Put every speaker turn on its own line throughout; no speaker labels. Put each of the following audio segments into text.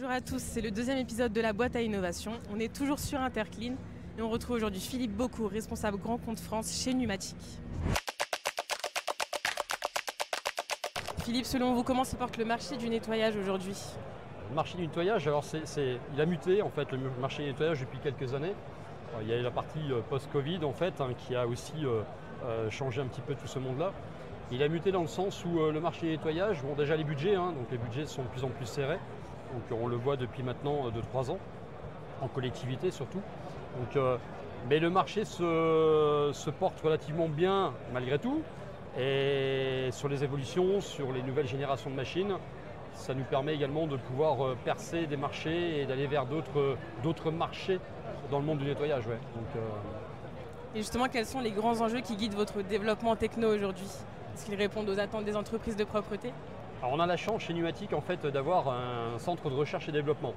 Bonjour à tous, c'est le deuxième épisode de la boîte à innovation. On est toujours sur Interclean et on retrouve aujourd'hui Philippe Beaucourt, responsable Grand Compte France chez Numatic. Philippe, selon vous, comment se porte le marché du nettoyage aujourd'hui?
Le marché du nettoyage, alors il a muté en fait le marché du nettoyage depuis quelques années. Il y a eu la partie post-Covid en fait qui a aussi changé un petit peu tout ce monde-là. Il a muté dans le sens où le marché du nettoyage, bon déjà les budgets, donc les budgets sont de plus en plus serrés. Donc on le voit depuis maintenant 2-3 ans, en collectivité surtout. Mais le marché se porte relativement bien malgré tout. Et sur les évolutions, sur les nouvelles générations de machines, ça nous permet également de pouvoir percer des marchés et d'aller vers d'autres marchés dans le monde du nettoyage. Ouais.
Et justement, quels sont les grands enjeux qui guident votre développement techno aujourd'hui? Est-ce qu'ils répondent aux attentes des entreprises de propreté?
Alors on a la chance chez Numatic en fait, d'avoir un centre de recherche et développement.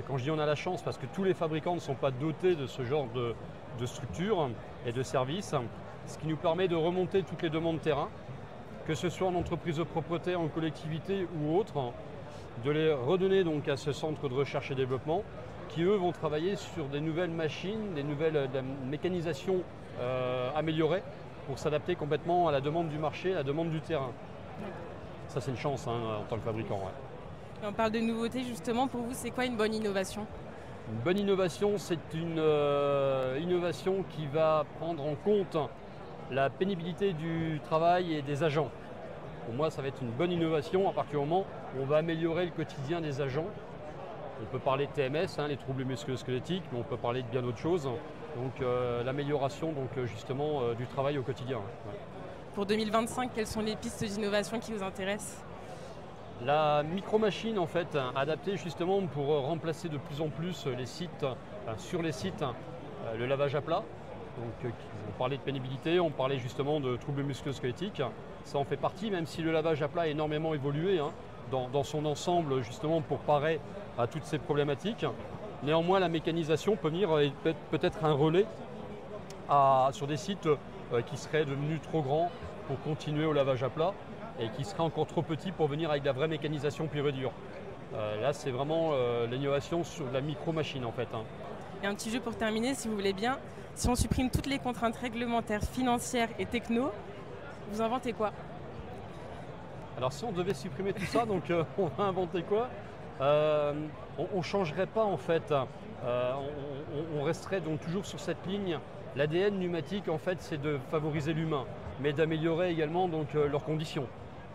Quand je dis on a la chance, parce que tous les fabricants ne sont pas dotés de ce genre de structure et de services, ce qui nous permet de remonter toutes les demandes terrain, que ce soit en entreprise de propreté, en collectivité ou autre, de les redonner donc à ce centre de recherche et développement, qui eux vont travailler sur des nouvelles machines, de la mécanisation améliorée pour s'adapter complètement à la demande du marché, à la demande du terrain. Ça c'est une chance en tant que fabricant. Ouais.
Et on parle de nouveautés justement, pour vous c'est quoi une bonne innovation?
Une bonne innovation, c'est une innovation qui va prendre en compte la pénibilité du travail et des agents. Pour moi, ça va être une bonne innovation à partir du moment où on va améliorer le quotidien des agents. On peut parler de TMS, les troubles musculo-squelettiques, mais on peut parler de bien d'autres choses. Donc l'amélioration justement du travail au quotidien. Ouais.
Pour 2025, quelles sont les pistes d'innovation qui vous intéressent?
La micro-machine en fait, adaptée justement pour remplacer de plus en plus les sites, sur les sites, le lavage à plat. Donc, on parlait de pénibilité, on parlait justement de troubles musculo-squelettiques. Ça en fait partie, même si le lavage à plat a énormément évolué dans son ensemble justement pour parer à toutes ces problématiques. Néanmoins, la mécanisation peut venir peut-être un relais sur des sites qui seraient devenus trop grands pour continuer au lavage à plat et qui seraient encore trop petits pour venir avec de la vraie mécanisation pure et dure. Là, c'est vraiment l'innovation sur la micro-machine en fait.
Et un petit jeu pour terminer, si vous voulez bien. Si on supprime toutes les contraintes réglementaires, financières et techno, vous inventez quoi?
Alors si on devait supprimer tout ça, donc on va inventer quoi? On ne changerait pas en fait. On resterait donc toujours sur cette ligne. L'ADN Numatic en fait, c'est de favoriser l'humain, mais d'améliorer également donc leurs conditions.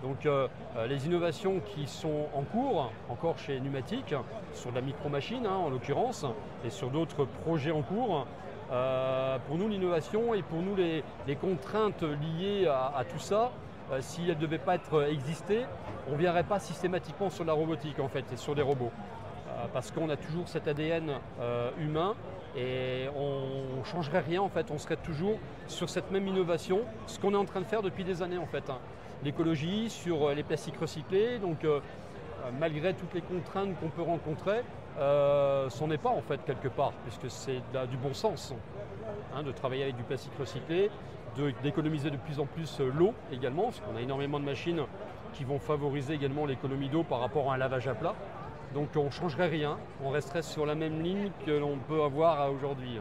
Donc les innovations qui sont en cours, encore chez Numatic, sur de la micro-machine en l'occurrence, et sur d'autres projets en cours, pour nous l'innovation et pour nous les contraintes liées à tout ça, si elles ne devaient pas exister, on ne viendrait pas systématiquement sur la robotique en fait et sur des robots. Parce qu'on a toujours cet ADN humain et on ne changerait rien en fait, on serait toujours sur cette même innovation, ce qu'on est en train de faire depuis des années en fait. L'écologie, sur les plastiques recyclés, donc malgré toutes les contraintes qu'on peut rencontrer, c'en est pas en fait quelque part, puisque c'est du bon sens de travailler avec du plastique recyclé, d'économiser de plus en plus l'eau également, parce qu'on a énormément de machines qui vont favoriser également l'économie d'eau par rapport à un lavage à plat. Donc on ne changerait rien, on resterait sur la même ligne que l'on peut avoir aujourd'hui.